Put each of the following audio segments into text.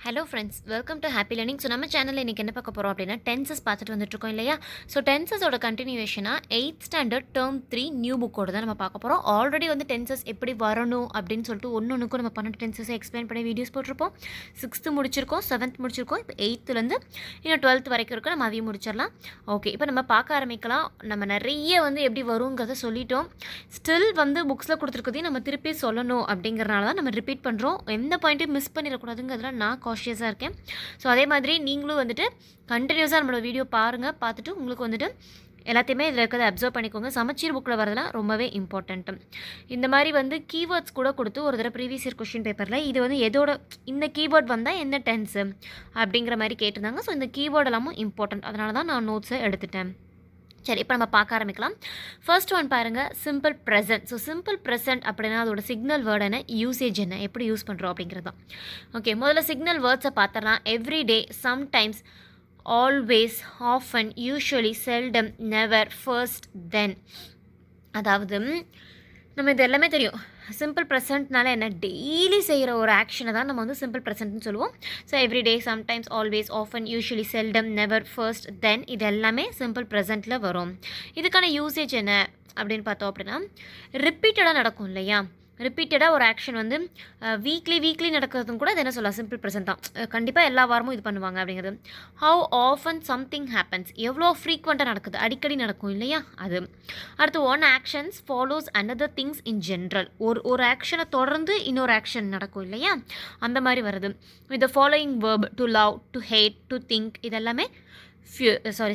Hello friends, welcome to happy learning. So நம்ம சேனலில் இன்றைக்கி என்ன பார்க்க போகிறோம் அப்படின்னா டென்சஸ் பார்த்துட்டு வந்துட்டுருக்கோம் இல்லையா. ஸோ டென்சஸோட கண்டினியூஷனாக 8th ஸ்டாண்டர்ட் டேர்ம் 3 நியூ புக்கோடு தான் நம்ம பார்க்க போகிறோம். ஆல்ரெடி வந்து டென்சஸ் எப்படி வரணும் அப்படின்னு சொல்லிட்டு ஒன்றுக்கும் நம்ம 12 டென்சஸை எக்ஸ்பிளைன் பண்ணி வீடியோஸ் போட்டிருப்போம். 6th முடிச்சிருக்கோம், 7th முடிச்சிருக்கோம், இப்போ 8th இன்னும் 12th வரைக்கும் இருக்கும். நம்ம அதையும் முடிச்சிடலாம். ஓகே, இப்போ நம்ம பார்க்க ஆரம்பிக்கலாம். நம்ம நிறைய வந்து எப்படி வருங்கிறத சொல்லிட்டோம். ஸ்டில் வந்து புக்ஸில் கொடுத்துருக்கதையும் நம்ம திருப்பி சொல்லணும் அப்படிங்கிறனால தான் நம்ம ரிப்பீட் பண்ணுறோம். எந்த பாயிண்ட்டையும் மிஸ் பண்ணிடக்கூடாதுங்கிறதுல நான் காஷியஸாக இருக்கேன். ஸோ அதே மாதிரி நீங்களும் வந்துட்டு கண்டினியூஸாக நம்மளோட வீடியோ பாருங்கள். பார்த்துட்டு உங்களுக்கு வந்துட்டு எல்லாத்தையுமே இதில் இருக்கிறத அப்சர்வ் பண்ணிக்கோங்க. சமச்சீர் புக்கில் வரதெல்லாம் ரொம்பவே இம்பார்ட்டண்ட்டு. இந்த மாதிரி வந்து கீவேர்ட்ஸ் கூட கொடுத்து ஒரு தடவை ப்ரீவியஸ் இயர் கொஷின் பேப்பரில் இது வந்து எதோட இந்த கீவேர்ட் வந்தால் எந்த டென்ஸு அப்படிங்கிற மாதிரி கேட்டிருந்தாங்க. ஸோ இந்த கீவேர்ட் எல்லாமும் இம்பார்ட்டண்ட். அதனால தான் நான் நோட்ஸை எடுத்துட்டேன். சரி, இப்போ நம்ம பார்க்க ஆரம்பிக்கலாம். ஃபர்ஸ்ட் ஒன் பாருங்கள், simple present. So simple present அப்படின்னா அதோட சிக்னல் வேர்டு என்ன, யூசேஜ் என்ன, எப்படி யூஸ் பண்ணுறோம் அப்படிங்கிறது தான். ஓகே, முதல்ல சிக்னல் வேர்ட்ஸை பார்த்துடலாம். Every day, sometimes, always, often, usually, seldom, never, first, then. அதாவது நம்ம இது எல்லாமே தெரியும். சிம்பிள் ப்ரெசன்ட்னால என்ன, டெய்லி செய்கிற ஒரு ஆக்ஷனை தான் நம்ம வந்து சிம்பிள் ப்ரெசன்ட்னு சொல்லுவோம். So everyday, sometimes, always, often, usually, seldom, never, first, then இது எல்லாமே சிம்பிள் ப்ரெசன்ட்டில் வரும். இதுக்கான யூசேஜ் என்ன அப்படின்னு பார்த்தோம் அப்படின்னா, ரிப்பீட்டடாக நடக்கும் இல்லையா. ரிப்பீட்டடாக ஒரு ஆக்ஷன் வந்து வீக்லி நடக்கிறதும் கூட அது என்ன சொல்லலாம், சிம்பிள் ப்ரெசன்ட் தான். கண்டிப்பாக எல்லா வாரமும் இது பண்ணுவாங்க அப்படிங்கிறது. ஹவு ஆஃபன் சம்திங் ஹேப்பன்ஸ், எவ்வளோ ஃப்ரீக்வெண்ட்டாக நடக்குது, அடிக்கடி நடக்கும் இல்லையா அது. அடுத்து one actions follows another things in general, ஒரு ஆக்ஷனை தொடர்ந்து இன்னொரு ஆக்ஷன் நடக்கும் இல்லையா, அந்த மாதிரி வருது. With the following verb, to love, to hate, to think, இதெல்லாமே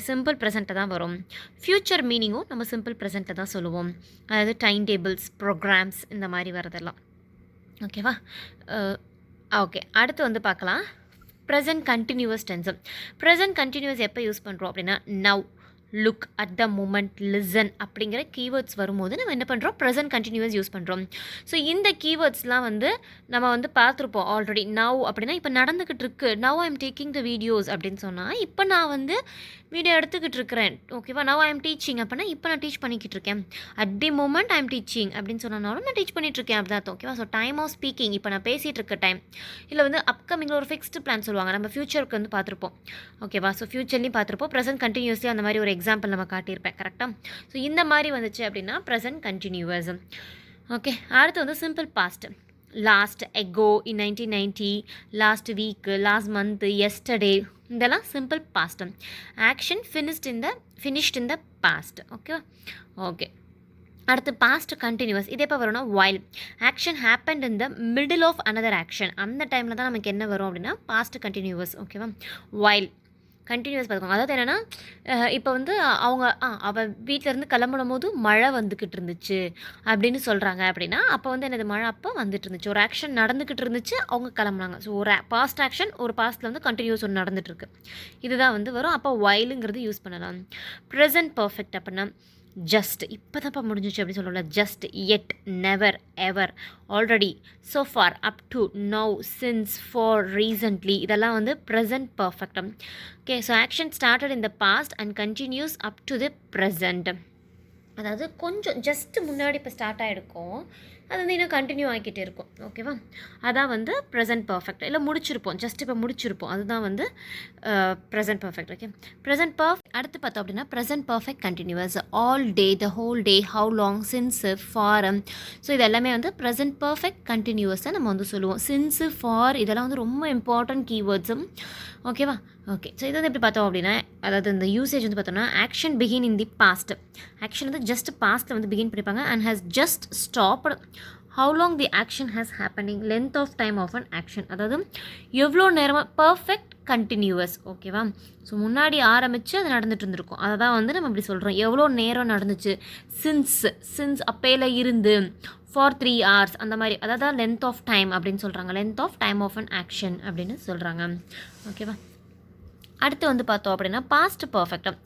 சிம்பிள் ப்ரெசண்ட்டை தான் வரும். ஃப்யூச்சர் மீனிங்கும் நம்ம சிம்பிள் ப்ரெசண்ட்டை தான் சொல்லுவோம். அதாவது டைம் டேபிள்ஸ், ப்ரோக்ராம்ஸ், இந்த மாதிரி வரதெல்லாம். ஓகேவா. ஓகே, அடுத்து வந்து பார்க்கலாம் present continuous tense. Present continuous எப்போ யூஸ் பண்ணுறோம் அப்படின்னா, now, look, at the moment, listen அப்படிங்கிற கீவேர்ட்ஸ் வரும்போது நம்ம என்ன பண்ணுறோம், ப்ரெசன்ட் கண்டினியூவஸ் யூஸ் பண்ணுறோம். ஸோ இந்த கீவேர்ட்ஸ்லாம் வந்து நம்ம வந்து பார்த்துருப்போம் ஆல்ரெடி. நவ் அப்படின்னா இப்போ நடந்துக்கிட்டு இருக்கு, now I am taking the videos அப்படின்னு சொன்னால் இப்போ நான் வந்து வீடியோ எடுத்துக்கிட்டு இருக்கிறேன். ஓகேவா. நவ் ஐ எம் டீச்சிங் அப்படின்னா இப்போ நான் டீச் பண்ணிக்கிட்டு இருக்கேன். At the moment I am teaching அப்படின்னு சொன்னாலும் நான் டீச் பண்ணிகிட்டு இருக்கேன் அப்படி தான். ஓகேவா. ஸோ டைம் ஆஃப் ஸ்பீக்கிங், இப்போ நான் பேசிகிட்டு இருக்க டைம். இல்லை வந்து அப்கமிங்கில் ஒரு ஃபிக்ஸ்டு பிளான் சொல்லுவாங்க, நம்ம ஃபியூச்சருக்கு வந்து பார்த்துருப்போம். ஓகேவா. ஸோ ஃபியூச்சர்லேயும் பார்த்துருப்போம். ப்ரெசன்ட் கண்டினியூஸ்லி அந்த மாதிரி ஒரு எக்ஸாம்பிள் நம்ம காட்டியிருப்பேன். கரெக்டாக. ஸோ இந்த மாதிரி வந்துச்சு அப்படின்னா ப்ரெசன்ட் கண்டினியூவஸ். ஓகே, அடுத்து வந்து simple past. Last, ago, in 1990, last week, last month, yesterday, இதெல்லாம் simple past. Action finished in the past. Okay. Okay, அடுத்து பாஸ்ட் கண்டினியூவஸ். இது எப்போ வரும்னா, while, action happened in the middle of another action. அந்த டைமில் தான் நமக்கு என்ன வரும் அப்படின்னா பாஸ்ட் கண்டினியூவஸ். ஓகேவா. வைல் கண்டினியூஸ் பார்த்துக்கோங்க. அதாவது என்னென்னா, இப்போ வந்து அவள் வீட்டிலேருந்து கிளம்பும் போது மழை வந்துக்கிட்டு இருந்துச்சு அப்படின்னு சொல்கிறாங்க அப்படின்னா, அப்போ வந்து என்னது, மழை அப்போ வந்துட்டு இருந்துச்சு, ஒரு ஆக்ஷன் நடந்துக்கிட்டு இருந்துச்சு, அவங்க கிளம்புனாங்க. ஸோ ஒரு பாஸ்ட் ஆக்ஷன், ஒரு பாஸ்ட்டில் வந்து கண்டினியூஸ் ஒன்று நடந்துகிட்ருக்கு, இதுதான் வந்து வரும். அப்போ வைலுங்கிறது யூஸ் பண்ணலாம். ப்ரெசன்ட் பர்ஃபெக்ட் அப்படின்னா, ஜஸ்ட், இப்போ தான்ப்பா முடிஞ்சிச்சு அப்படின்னு சொல்லல. Just, yet, never, ever, already, so far, up to, now, since, for, recently, இதெல்லாம் வந்து present perfect. Okay. So action started in the past and continues up to the present. அதாவது கொஞ்சம் ஜஸ்ட் முன்னாடி இப்போ ஸ்டார்ட் ஆகிருக்கும், அது வந்து இன்னும் கண்டினியூ ஆகிக்கிட்டே இருக்கும். ஓகேவா. அதான் வந்து ப்ரெசன்ட் பர்ஃபெக்ட். இல்லை முடிச்சிருப்போம், ஜஸ்ட் இப்போ முடிச்சிருப்போம், அதுதான் வந்து present perfect. Okay. Present perfect. அடுத்து பார்த்தோம் அப்படின்னா present perfect continuous. All day, the whole day, how long, since, for. So இது எல்லாமே வந்து ப்ரெசன்ட் பர்ஃபெக்ட் கண்டினியூவஸை நம்ம வந்து சொல்லுவோம். சின்ஸு, ஃபார், இதெல்லாம் வந்து ரொம்ப இம்பார்ட்டன்ட் கீவேர்ட்ஸும். ஓகேவா. ஓகே. ஸோ இது வந்து எப்படி பார்த்தோம் அப்படின்னா, அதாவது இந்த யூசேஜ் வந்து பார்த்தோம்னா, action begin in the past. Action வந்து ஜஸ்ட் பாஸ்ட்டில் வந்து பிகின் பண்ணிப்பாங்க. And has just stopped. How long the action has happening, length of time of an action. அதாவது எவ்வளோ நேரமாக, பர்ஃபெக்ட் கண்டினியூவஸ். ஓகேவா. ஸோ முன்னாடி ஆரம்பித்து அது நடந்துட்டு இருந்திருக்கும், அதை தான் வந்து நம்ம இப்படி சொல்கிறோம். எவ்வளோ நேரம் நடந்துச்சு, சின்ஸ் அப்பையில் இருந்து, ஃபார் 3 hours, அந்த மாதிரி. அதாவது லென்த் ஆஃப் டைம் அப்படின்னு சொல்கிறாங்க. Length of time of an action அப்படின்னு சொல்கிறாங்க. ஓகேவா. அடுத்து வந்து பார்த்தோம் அப்படின்னா past perfect.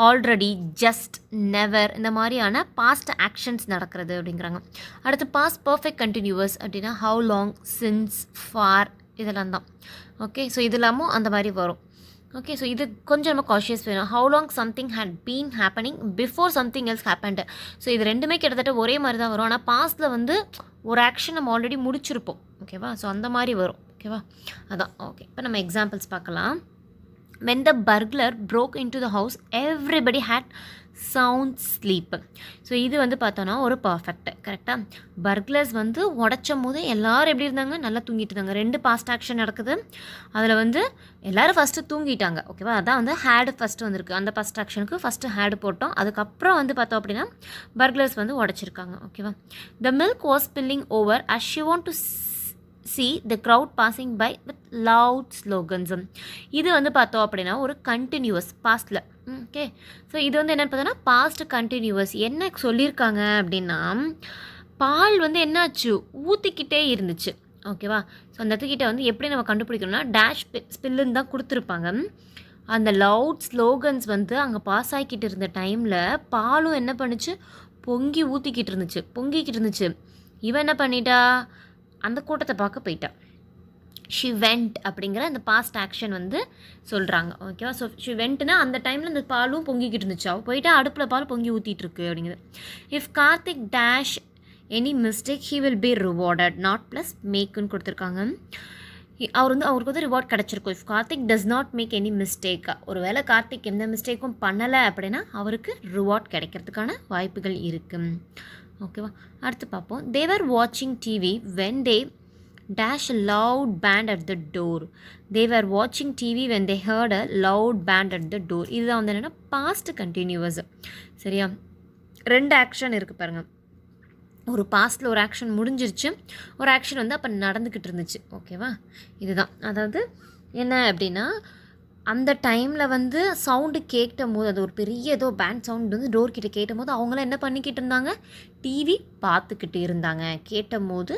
Already, just, never, இந்த மாதிரியான பாஸ்ட் ஆக்ஷன்ஸ் நடக்கிறது அப்படிங்கிறாங்க. அடுத்து பாஸ்ட் பர்ஃபெக்ட் கண்டினியூவஸ் அப்படின்னா ஹவு லாங், சின்ஸ், ஃபார், இதெல்லாம் தான். ஓகே. ஸோ இது இல்லாமல் அந்த மாதிரி வரும். ஓகே. ஸோ இது கொஞ்சம் நம்ம காஷியஸ் வேணும். How long something had been happening before something else happened. So இது ரெண்டுமே கிட்டத்தட்ட ஒரே மாதிரி தான் வரும். ஆனால் பாஸ்ட்டில் வந்து ஒரு ஆக்ஷன் நம்ம ஆல்ரெடி முடிச்சிருப்போம். ஓகேவா. ஸோ அந்த மாதிரி வரும். ஓகேவா? அதான். ஓகே. இப்போ நம்ம எக்ஸாம்பிள்ஸ் பார்க்கலாம். when the burglar broke into the house everybody had sound sleep. So இது வந்து பார்த்தோன்னா ஒரு பர்ஃபெக்ட் கரெக்டாக. பர்க்லர்ஸ் வந்து உடச்சும் போது எல்லோரும் எப்படி இருந்தாங்க, நல்லா தூங்கிட்டு இருந்தாங்க. 2 பாஸ்ட் ஆக்ஷன் நடக்குது. அதில் வந்து எல்லோரும் ஃபஸ்ட்டு தூங்கிட்டாங்க. ஓகேவா? அதான் வந்து ஹேடு ஃபஸ்ட்டு வந்திருக்கு. அந்த ஃபஸ்ட் ஆக்ஷனுக்கு ஃபஸ்ட்டு ஹேடு போட்டோம். அதுக்கப்புறம் வந்து பார்த்தோம் அப்படின்னா பர்க்லர்ஸ் வந்து உடச்சிருக்காங்க. ஓகேவா? the milk was spilling over as she want to see the crowd passing by with loud slogans. இது வந்து பார்த்தோம் அப்படின்னா ஒரு கண்டினியூவஸ் பாஸ்டில். ஓகே. ஸோ இது வந்து என்னென்னு பார்த்தோன்னா பாஸ்ட் கண்டினியூவஸ். என்ன சொல்லியிருக்காங்க அப்படின்னா பால் வந்து என்னாச்சு, ஊற்றிக்கிட்டே இருந்துச்சு. ஓகேவா? ஸோ அந்த இடத்துக்கிட்ட வந்து எப்படி நம்ம கண்டுபிடிக்கணும்னா டேஷ் ஸ்பில்லுன்னு தான் கொடுத்துருப்பாங்க. அந்த லவுட் ஸ்லோகன்ஸ் வந்து அங்கே பாஸ் ஆகிக்கிட்டு இருந்த டைமில் பாலும் என்ன பண்ணுச்சு, ஊற்றிக்கிட்டு இருந்துச்சு. இவன் என்ன பண்ணிட்டா, அந்த கூட்டத்தை பார்க்க போயிட்டா. ஷி வெண்ட் அப்படிங்கிற அந்த பாஸ்ட் ஆக்ஷன் வந்து சொல்கிறாங்க. ஓகேவா? ஸோ ஷி வெண்ட்னா அந்த டைமில் அந்த பாலும் பொங்கிக்கிட்டு இருந்துச்சு. அவள் போயிட்டா அடுப்பில் பால் பொங்கி ஊற்றிட்டு இருக்கு அப்படிங்கிறது. If Karthik dash any mistake he will be rewarded not plus மேக்குன்னு கொடுத்துருக்காங்க. அவருக்கு வந்து ரிவார்ட் கிடச்சிருக்கும். If Karthik does not make any மிஸ்டேக்கா, ஒரு வேளை கார்த்திக் எந்த மிஸ்டேக்கும் பண்ணலை அப்படின்னா அவருக்கு ரிவார்ட் கிடைக்கிறதுக்கான வாய்ப்புகள் இருக்குது. ஓகேவா? அடுத்து பார்ப்போம். they were watching TV when they dash a loud band at the door. they were watching TV when they heard a loud band at the door. இதுதான் வந்து என்னென்னா பாஸ்ட் கண்டினியூவஸ். சரியா? 2 ஆக்ஷன் இருக்குது பாருங்கள். ஒரு பாஸ்ட்டில் ஒரு ஆக்ஷன் முடிஞ்சிருச்சு, ஒரு ஆக்ஷன் வந்து அப்போ நடந்துக்கிட்டு இருந்துச்சு. ஓகேவா? இதுதான். அதாவது என்ன அப்படின்னா அந்த டைமில் வந்து சவுண்டு கேட்டும் போது, அது ஒரு பெரிய ஏதோ பேண்ட் சவுண்டு வந்து டோர் கிட்ட கேட்டும் போது அவங்களாம் என்ன பண்ணிக்கிட்டு இருந்தாங்க, டிவி பார்த்துக்கிட்டு இருந்தாங்க. கேட்டும் போது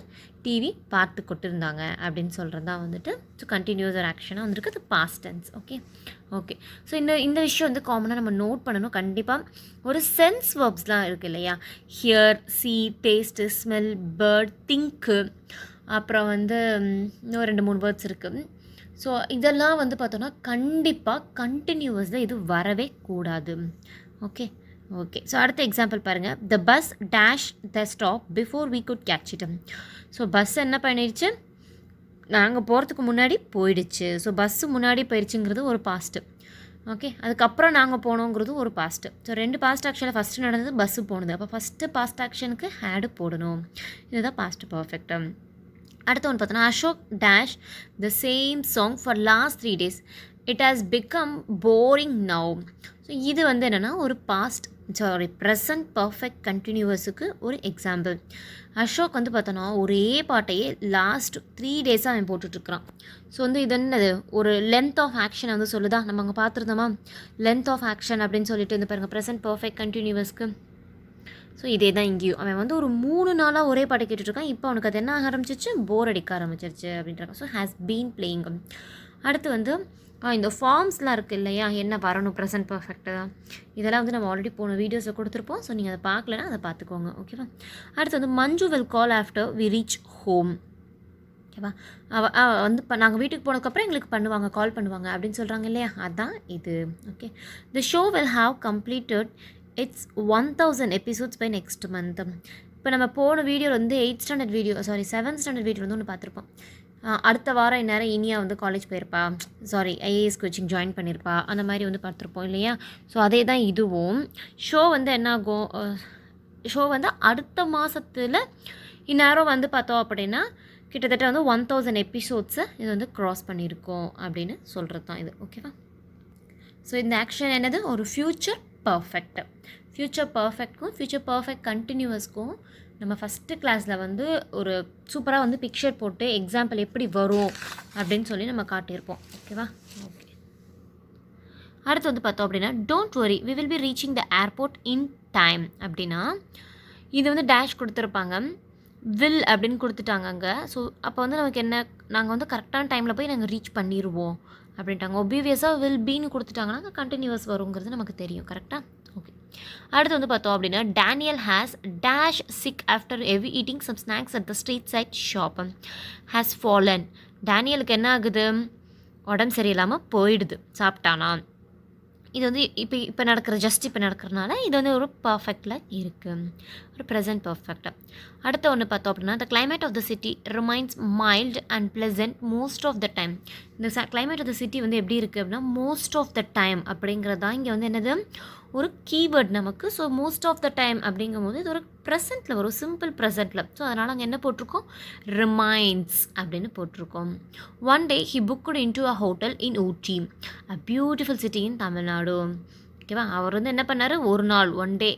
டிவி பார்த்துக்கிட்டு இருந்தாங்க அப்படின்னு சொல்கிறது தான் வந்துட்டு ஸோ கண்டினியூஸ் ஒரு ஆக்ஷனாக வந்துருக்கு. அது பாஸ்ட் டென்ஸ். ஓகே. ஸோ இந்த விஷயம் வந்து காமனாக நம்ம நோட் பண்ணணும். கண்டிப்பாக ஒரு சென்ஸ் வேர்ப்ஸ்லாம் இருக்குது இல்லையா, ஹியர், சி, டேஸ்ட்டு, ஸ்மெல், பேர்ட், திங்க்கு, அப்புறம் வந்து இன்னும் 2-3 வேர்ட்ஸ் இருக்குது. ஸோ இதெல்லாம் வந்து பார்த்தோன்னா கண்டிப்பாக கண்டினியூவஸில் இது வரவே கூடாது. ஓகே. ஸோ அடுத்த எக்ஸாம்பிள் பாருங்கள். The bus dash the stop before we could catch it. So bus என்ன பண்ணிடுச்சு, நாங்கள் போகிறதுக்கு முன்னாடி போயிடுச்சு. ஸோ பஸ்ஸு முன்னாடி போயிடுச்சுங்கிறது ஒரு பாஸ்ட்டு. ஓகே. அதுக்கப்புறம் நாங்கள் போனோங்கிறது ஒரு பாஸ்ட்டு. ஸோ 2 பாஸ்ட் ஆக்ஷனில் ஃபஸ்ட்டு நடந்தது பஸ்ஸு போனது. அப்போ ஃபஸ்ட்டு பாஸ்ட் ஆக்ஷனுக்கு ஹேடு போடணும். இதுதான் பாஸ்ட் பர்ஃபெக்ட். அடுத்த ஒன்று பார்த்தோன்னா Ashok dash the same song for last 3 days. It has become boring now. So இது வந்து என்னென்னா ஒரு ப்ரெசன்ட் பர்ஃபெக்ட் கண்டினியூவஸுக்கு ஒரு எக்ஸாம்பிள். அசோக் வந்து பார்த்தோன்னா ஒரே பாட்டையே லாஸ்ட் 3 days அவன் போட்டுட்ருக்குறான். ஸோ வந்து இது என்னது, ஒரு லென்த் ஆஃப் ஆக்ஷன் வந்து சொல்லுதா. நம்ம அங்கே பார்த்துருந்தோமா லென்த் ஆஃப் ஆக்ஷன் அப்படின்னு சொல்லிட்டு இந்த பாருங்கள் ப்ரெசன்ட் பர்ஃபெக்ட் கண்டினியூவஸ்க்கு. ஸோ இதே தான் இங்கேயும். அவன் வந்து ஒரு 3 நாளாக ஒரே பாட்டை கேட்டுட்ருக்கான். இப்போ அவனுக்கு அது என்ன ஆரம்பிச்சிச்சு, போர் அடிக்க ஆரம்பிச்சிருச்சு அப்படின்றாங்க. So has been playing. அடுத்து வந்து இந்த ஃபார்ம்ஸ்லாம் இருக்குது இல்லையா, என்ன வரணும் ப்ரெசன்ட் பர்ஃபெக்டாக, இதெல்லாம் வந்து நம்ம ஆல்ரெடி போன வீடியோஸில் கொடுத்துருப்போம். ஸோ நீங்கள் அதை பார்க்கலன்னா அதை பார்த்துக்கோங்க. ஓகேவா? அடுத்து வந்து Manju will call after we reach home. ஓகேவா? வந்து இப்போ நாங்கள் வீட்டுக்கு போனதுக்கப்புறம் எங்களுக்கு கால் பண்ணுவாங்க அப்படின்னு சொல்கிறாங்க இல்லையா, அதுதான் இது. Okay. The show will have completed its 1000 episodes by next month. இப்போ நம்ம போன வீடியோவில் வந்து 7th standard வீடியோ வந்து ஒன்று பார்த்துருப்போம். அடுத்த வாரம் இந்நேரம் இனியா வந்து காலேஜ் போயிருப்பா, ஐஏஎஸ் கோச்சிங் ஜாயின் பண்ணியிருப்பா, அந்த மாதிரி வந்து பார்த்துருப்போம் இல்லையா. ஸோ அதே தான் இதுவும். ஷோ வந்து என்ன ஆகும், ஷோ வந்து அடுத்த மாதத்தில் இந்நேரம் வந்து பார்த்தோம் அப்படின்னா கிட்டத்தட்ட வந்து 1000 எபிசோட்ஸை இது வந்து க்ராஸ் பண்ணியிருக்கோம் அப்படின்னு சொல்கிறது தான் இது. ஓகேவா? ஸோ இந்த ஆக்ஷன் என்னது, ஒரு ஃப்யூச்சர் பர்ஃபெக்ட்க்கும் ஃப்யூச்சர் பர்ஃபெக்ட் கண்டினியூவஸ்க்கும் நம்ம ஃபஸ்ட்டு கிளாஸில் வந்து ஒரு சூப்பராக வந்து பிக்சர் போட்டு எக்ஸாம்பிள் எப்படி வரும் அப்படின்னு சொல்லி நம்ம காட்டியிருப்போம். ஓகேவா? ஓகே. அடுத்து வந்து பார்த்தோம் அப்படின்னா don't worry we will be reaching the airport in time. அப்படின்னா இது வந்து டேஷ் கொடுத்துருப்பாங்க, வில் அப்படின்னு கொடுத்துட்டாங்க அங்கே. ஸோ அப்போ வந்து நமக்கு என்ன, நாங்கள் வந்து கரெக்டான டைமில் போய் நாங்கள் ரீச் பண்ணிடுவோம் அப்படின்ட்டாங்க. ஒபிவியஸாக வில் பீன்னு கொடுத்துட்டாங்கன்னா கண்டினியூவஸ் வருங்கிறது நமக்கு தெரியும். கரெக்டாக? ஓகே. அடுத்து வந்து பார்த்தோம் அப்படின்னா Daniel has dash sick after heavy eating some snacks at the street side shop. Has fallen. டேனியலுக்கு என்ன ஆகுது, உடம்பு சரியில்லாமல் போயிடுது, சாப்பிட்டானா. இது வந்து இப்போ நடக்கிற இப்போ நடக்கிறனால இது வந்து ஒரு பர்ஃபெக்டில் இருக்குது, ஒரு ப்ரெசன்ட் பர்ஃபெக்ட். அடுத்த ஒன்று பார்த்தோம் அப்படின்னா, the climate of the city remains mild and pleasant most of the time. இந்த கிளைமேட் ஆஃப் த சிட்டி வந்து எப்படி இருக்குது அப்படின்னா, மோஸ்ட் ஆஃப் த டைம் அப்படிங்கிறது தான் இங்கே வந்து என்னது ஒரு கீவேர்ட் நமக்கு. So most of the time அப்படிங்கும்போது இது ஒரு ப்ரெசென்ட்டில் வரும், சிம்பிள் ப்ரெசென்ட்டில். ஸோ அதனால் அங்கே என்ன போட்டிருக்கோம், ரிமைன்ஸ் அப்படின்னு போட்டிருக்கோம். One day he booked in to a hotel in Ooty, a beautiful city இன் தமிழ்நாடு. ஓகேவா, அவர் வந்து என்ன பண்ணார், ஒரு நாள் ஒன் டே,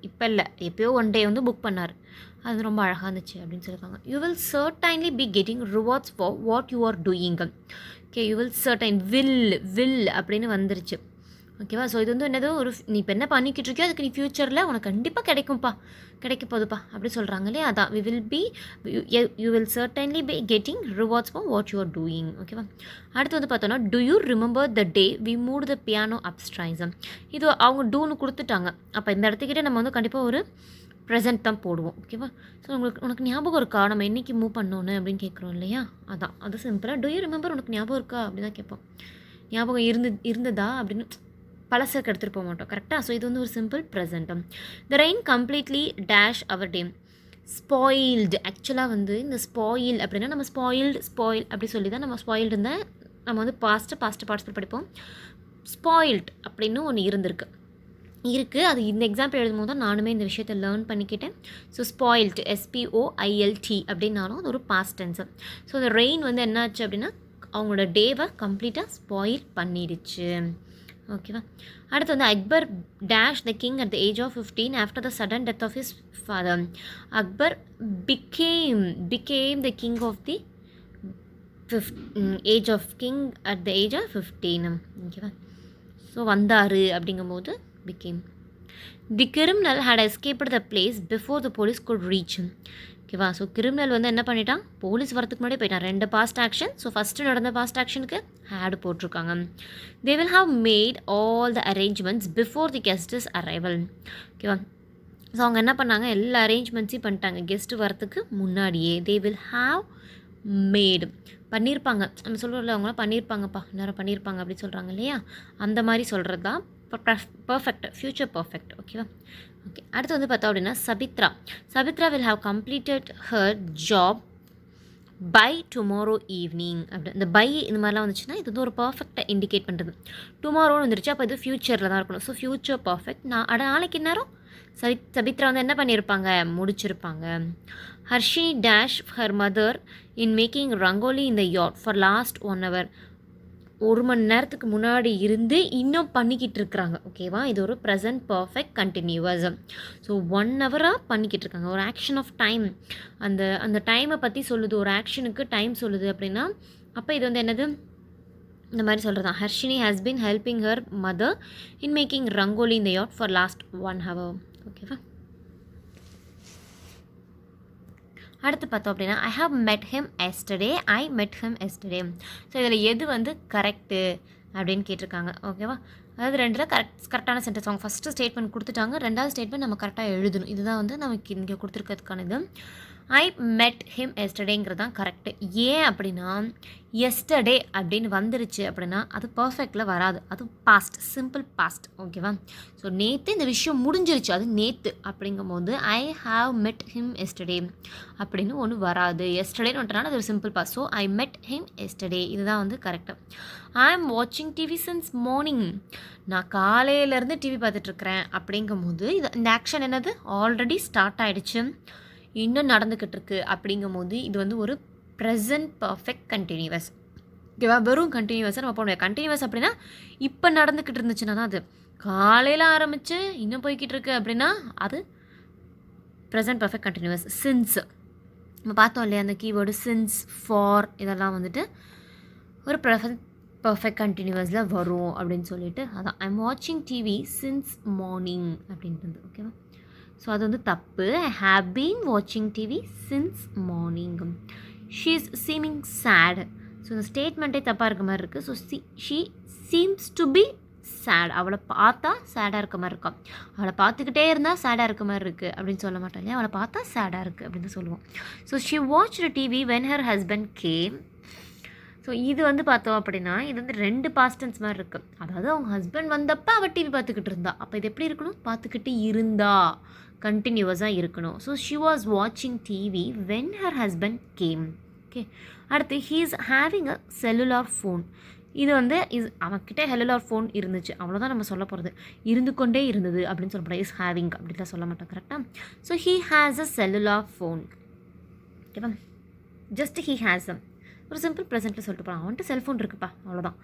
இப்போ இல்லை எப்போயோ ஒன் டே வந்து புக் பண்ணார். அது ரொம்ப அழகாக இருந்துச்சு அப்படின்னு சொல்லியிருக்காங்க. You will certainly be getting rewards for what you are doing. Okay, you will certain, will அப்படின்னு வந்துருச்சு. ஓகேவா, ஸோ இது வந்து என்னது ஒரு நீ இப்போ என்ன பண்ணிக்கிட்டு இருக்கியோ அதுக்கு நீ ஃப்யூச்சரில் உனக்கு கண்டிப்பாக கிடைக்க போகுதுப்பா அப்படி சொல்கிறாங்க இல்லையா. அதான் you will certainly be getting rewards for what you are doing. ஓகேவா, அடுத்து வந்து பார்த்தோன்னா, do you remember the day we move the piano upstairs. இது அவங்க டூன்னு கொடுத்துட்டாங்க. அப்போ இந்த இடத்துக்கிட்டே நம்ம வந்து கண்டிப்பாக ஒரு ப்ரெசென்ட் தான் போடுவோம். ஓகேவா, ஸோ உனக்கு ஞாபகம் இருக்கா நம்ம என்றைக்கு மூவ் பண்ணோன்னு அப்படின்னு கேட்குறோம் இல்லையா. அதான் அது சிம்பிளாக டு யூ ரிமெம்பர், உனக்கு ஞாபகம் இருக்கா அப்படின்னு தான் கேட்போம். ஞாபகம் இருந்ததா அப்படின்னு பழசுக்கு எடுத்துகிட்டு போக மாட்டோம். கரெக்டாக, ஸோ இது வந்து ஒரு சிம்பிள் ப்ரெசென்ட்டும். The rain completely dash our day spoiled. ஆக்சுவலாக வந்து இந்த ஸ்பாயில் அப்படின்னா நம்ம ஸ்பாயில் அப்படி சொல்லி தான் நம்ம ஸ்பாயில்டு இருந்தால் நம்ம வந்து பாஸ்ட் பார்ட்டிசிபேட் படிப்போம். ஸ்பாயில்ட் அப்படின்னு ஒன்று இருக்குது. அது இந்த எக்ஸாம்பிள் எழுதும் போது தான் நானுமே இந்த விஷயத்தை லேர்ன் பண்ணிக்கிட்டேன். ஸோ ஸ்பாயில்ட், SPOILT அப்படின்னாலும் அது ஒரு பாஸ்ட் டென்ஸு. ஸோ அந்த ரெயின் வந்து என்னாச்சு அப்படின்னா அவங்களோட டேவை கம்ப்ளீட்டாக ஸ்பாயில் பண்ணிடுச்சு. ஓகேவா, அடுத்து வந்து Akbar dash the king at the age of 15 after the sudden death of his father. Akbar became the king of the age of king at the age of 15. ஓகேவா, ஸோ வந்தார் அப்படிங்கும்போது became. The criminal had escaped the place before the police could reach him. ஓகேவா, so criminal வந்து என்ன பண்ணிட்டான், police வரத்துக்கு முன்னாடி போயிட்டான். 2 பாஸ்ட் ஆக்ஷன். ஸோ ஃபஸ்ட்டு நடந்த பாஸ்ட் ஆக்ஷனுக்கு ஹேடு போட்டிருக்காங்க. They will have made all the arrangements before the guests arrival. ஓகேவா, ஸோ அவங்க என்ன பண்ணாங்க, எல்லா அரேஞ்ச்மெண்ட்ஸையும் பண்ணிட்டாங்க கெஸ்ட்டு வரத்துக்கு முன்னாடியே. தே வில் ஹாவ் மேடு, பண்ணியிருப்பாங்க. நம்ம சொல்கிறோம்ல அவங்களாம் பண்ணியிருப்பாங்கப்பா, நேரம் பண்ணியிருப்பாங்க அப்படி சொல்கிறாங்க இல்லையா, அந்த மாதிரி சொல்கிறது தான் பர்ஃபெக்ட், ஃப்யூச்சர் பர்ஃபெக்ட். ஓகேவா, ஓகே, அடுத்து வந்து பார்த்தோம் அப்படின்னா Sabitra will have completed her job by tomorrow evening. அப்படி இந்த பை இந்த மாதிரிலாம் வந்துச்சுன்னா இது வந்து ஒரு பர்ஃபெக்டாக இண்டிகேட் பண்ணுறது. டுமாரோன்னு வந்துருச்சு, அப்போ இது ஃப்யூச்சரில் தான் இருக்கணும். So future perfect. நாளைக்கு நேரம் சபித்ரா வந்து என்ன பண்ணியிருப்பாங்க, முடிச்சிருப்பாங்க. Harshini dash her mother in making rangoli in the yard for last 1 hour. 1 மணி நேரத்துக்கு முன்னாடி இருந்து இன்னும் பண்ணிக்கிட்டு இருக்கிறாங்க. ஓகேவா, இது ஒரு ப்ரெசன்ட் பர்ஃபெக்ட் கண்டினியூவஸ். ஸோ 1 ஹவராக பண்ணிக்கிட்டு இருக்காங்க. ஒரு ஆக்ஷன் ஆஃப் டைம், அந்த டைமை பற்றி சொல்லுது, ஒரு ஆக்ஷனுக்கு டைம் சொல்லுது அப்படின்னா அப்போ இது வந்து என்னது, இந்த மாதிரி சொல்கிறது தான். Harshini has been helping her mother in making rangoli in the yard for last 1 hour. ஓகேவா, அடுத்து பார்த்தோம் அப்படின்னா ஐ met him yesterday. ஸோ இதில் எது வந்து கரெக்டு அப்படின்னு கேட்டிருக்காங்க. ஓகேவா, அதாவது 2ல் கரெக்டான சென்டென்ஸ். அவங்க ஃபஸ்ட்டு ஸ்டேட்மெண்ட் கொடுத்துட்டாங்க, 2வது ஸ்டேட்மெண்ட் நம்ம கரெக்டாக எழுதணும். இதுதான் வந்து நமக்கு இங்கே கொடுத்துருக்கிறதுக்கான இது. ஐ met him yesterdayங்கிறது தான் கரெக்டு. ஏன் அப்படின்னா எஸ்டர்டே அப்படின்னு வந்துருச்சு அப்படின்னா அது பர்ஃபெக்டில் வராது, அது பாஸ்ட், சிம்பிள் பாஸ்ட். ஓகேவா, ஸோ நேற்று இந்த விஷயம் முடிஞ்சிருச்சு, அது நேற்று அப்படிங்கும் போது I have met him yesterday அப்படின்னு ஒன்று வராது. எஸ்டர்டேன்னு வந்துட்டனால அது ஒரு simple past. So I met him yesterday இதுதான் வந்து கரெக்டு. ஐ எம் வாட்சிங் டிவி சின்ஸ் மார்னிங். நான் காலையிலேருந்து டிவி பார்த்துட்ருக்குறேன் அப்படிங்கும் போது இந்த ஆக்ஷன் என்னது, ஆல்ரெடி ஸ்டார்ட் ஆகிடுச்சு, இன்னும் நடந்துக்கிட்டு இருக்கு அப்படிங்கும் போது இது வந்து ஒரு ப்ரெசன்ட் பர்ஃபெக்ட் கண்டினியூவஸ். ஓகேவா, வெறும் கண்டினியூவஸாக நம்ம போட முடியாது. கண்டினியூவஸ் அப்படின்னா இப்போ நடந்துக்கிட்டு இருந்துச்சுன்னா தான் அது. காலையில் ஆரம்பித்து இன்னும் போய்கிட்டு இருக்கு அப்படின்னா அது ப்ரெசன்ட் பர்ஃபெக்ட் கண்டினியூவஸ். சின்ஸ் நம்ம பார்த்தோம் இல்லையா, அந்த கீவேர்டு சின்ஸ், ஃபார் இதெல்லாம் வந்துட்டு ஒரு பர்ஃபெக்ட் கண்டினியூவஸில் வரும் அப்படின்னு சொல்லிட்டு அதான் ஐ எம் வாட்சிங் டிவி சின்ஸ் மார்னிங் அப்படின்றது. ஓகேவா, ஸோ அது வந்து தப்பு. ஐ ஹாவ் பீன் வாட்சிங் TV since morning. She is seeming sad. So இந்த ஸ்டேட்மெண்ட்டே தப்பாக இருக்க மாதிரி இருக்குது. So she seems to be sad. அவளை பார்த்தா சேடாக இருக்க மாதிரி இருக்கா, அவளை பார்த்துக்கிட்டே இருந்தால் சேடாக இருக்க மாதிரி இருக்குது அப்படின்னு சொல்ல மாட்டோம் இல்லையா, அவளை பார்த்தா சேடாக இருக்குது அப்படின்னு சொல்லுவோம். So she watched TV when her husband game. So இது வந்து பார்த்தோம் அப்படின்னா இது வந்து 2 பாஸ்ட் டென்ஸ் மாதிரி இருக்குது. அதாவது அவங்க ஹஸ்பண்ட் வந்தப்போ அவள் டிவி பார்த்துக்கிட்டு இருந்தா. அப்போ இது எப்படி இருக்கணும்? பார்த்துக்கிட்டு இருந்தா கண்டினியூவஸாக இருக்கணும். ஸோ ஷி வாஸ் வாட்சிங் TV when her husband came. Okay, அடுத்து he is having a cellular phone. இது வந்து அவன்கிட்ட செல்லுலார் ஃபோன் இருந்துச்சு, அவ்வளோதான் நம்ம சொல்ல போகிறது. இருந்து கொண்டே இருந்தது அப்படின்னு சொல்ல போகிறோம். இஸ் ஹேவிங் அப்படி தான் சொல்ல மாட்டோம், கரெக்டாக? So he has a cellular phone. ஓகேவா? ஜஸ்ட் ஹீ ஹேஸ் அம் ஒரு சிம்பிள் ப்ரெசென்ட்டில் சொல்லிட்டு போகிறான். அவன்ட்டு செல்ஃபோன் இருக்குப்பா, அவ்வளோதான்.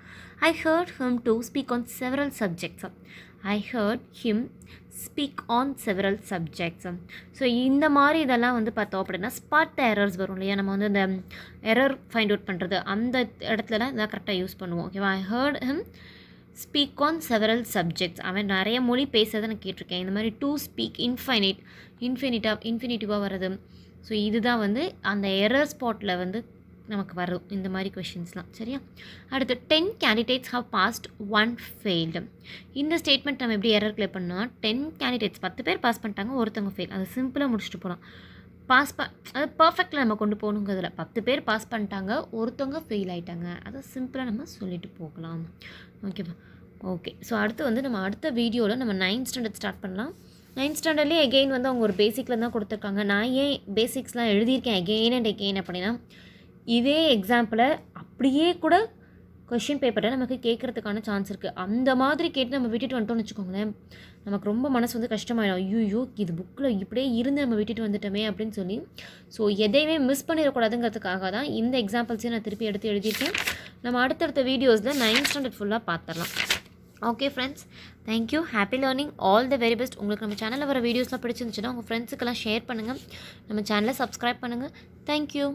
I heard him to speak on several subjects. I heard him speak on several subjects. So இந்த மாதிரி இதெல்லாம் வந்து பார்த்தோம் அப்படின்னா ஸ்பாட் எரர்ஸ் வரும் இல்லையா? நம்ம வந்து இந்த எரர் ஃபைண்ட் அவுட் பண்ணுறது அந்த இடத்துலலாம் இதான் கரெக்டாக யூஸ் பண்ணுவோம். ஓகேவா? I heard him speak on several subjects. அவன் நிறைய மொழி பேசுறதை நான் கேட்டிருக்கேன். இந்த மாதிரி டு ஸ்பீக் இன்ஃபினிட்டிவாக வருது. ஸோ இதுதான் வந்து அந்த எரர் ஸ்பாட்டில் வந்து நமக்கு வரும் இந்த மாதிரி கொஷின்ஸ்லாம். சரியா? அடுத்து 10 கேண்டிடேட்ஸ் ஹவ் பாஸ்ட் 1 ஃபெயில்டு. இந்த ஸ்டேட்மெண்ட் நம்ம எப்படி எரர் க்ளே பண்ணால் 10 கேண்டிடேட்ஸ் 10 பேர் பாஸ் பண்ணிட்டாங்க, ஒருத்தவங்க ஃபெயில். அது சிம்பிளாக முடிச்சுட்டு போகலாம். அது பர்ஃபெக்டில் நம்ம கொண்டு போகணுங்கிறதுல 10 பேர் பாஸ் பண்ணிட்டாங்க, ஒருத்தவங்க ஃபெயில் ஆகிட்டாங்க. அதை சிம்பிளாக நம்ம சொல்லிட்டு போகலாம். ஓகேவா? ஓகே, ஸோ அடுத்து வந்து நம்ம அடுத்த வீடியோவில் நம்ம 9th ஸ்டாண்டர்ட் ஸ்டார்ட் பண்ணலாம். 9th ஸ்டாண்டர்ட்லேயே எகெயின் வந்து அவங்க ஒரு பேசிக்கில் தான் கொடுத்துருக்காங்க. நான் ஏன் பேசிக்ஸ்லாம் எழுதியிருக்கேன் எகெயின் அண்ட் எகெயின் அப்படின்னா, இதே எக்ஸாம்பிளை அப்படியே கூட கொஷின் பேப்பரில் நமக்கு கேட்குறதுக்கான சான்ஸ் இருக்குது. அந்த மாதிரி கேட்டு நம்ம விட்டுட்டு வந்துட்டோம்னு வச்சுக்கோங்களேன், நமக்கு ரொம்ப மனசு வந்து கஷ்டமாயிடும். ஐயோ இது புக்கில் இப்படியே இருந்து நம்ம விட்டுட்டு வந்துட்டோமே அப்படின்னு சொல்லி. ஸோ எதையுமே மிஸ் பண்ணிடக்கூடாதுங்கிறதுக்காக தான் இந்த எக்ஸாம்பிள்ஸையும் நான் திருப்பி எடுத்து எழுதியிருக்கேன். நம்ம அடுத்தடுத்த வீடியோஸில் 9th ஸ்டாண்டர்ட் ஃபுல்லாக பார்த்துடலாம். Okay friends, thank you. Happy learning. All the very best. உங்களுக்கு நம்ம சேனலில் வர வீடியோஸ்லாம் பிடிச்சிருந்துச்சுன்னா உங்கள் ஃப்ரெண்ட்ஸுக்கெல்லாம் ஷேர் பண்ணுங்கள். நம்ம சேனலை சப்ஸ்கிரைப் பண்ணுங்கள். தேங்க்யூ.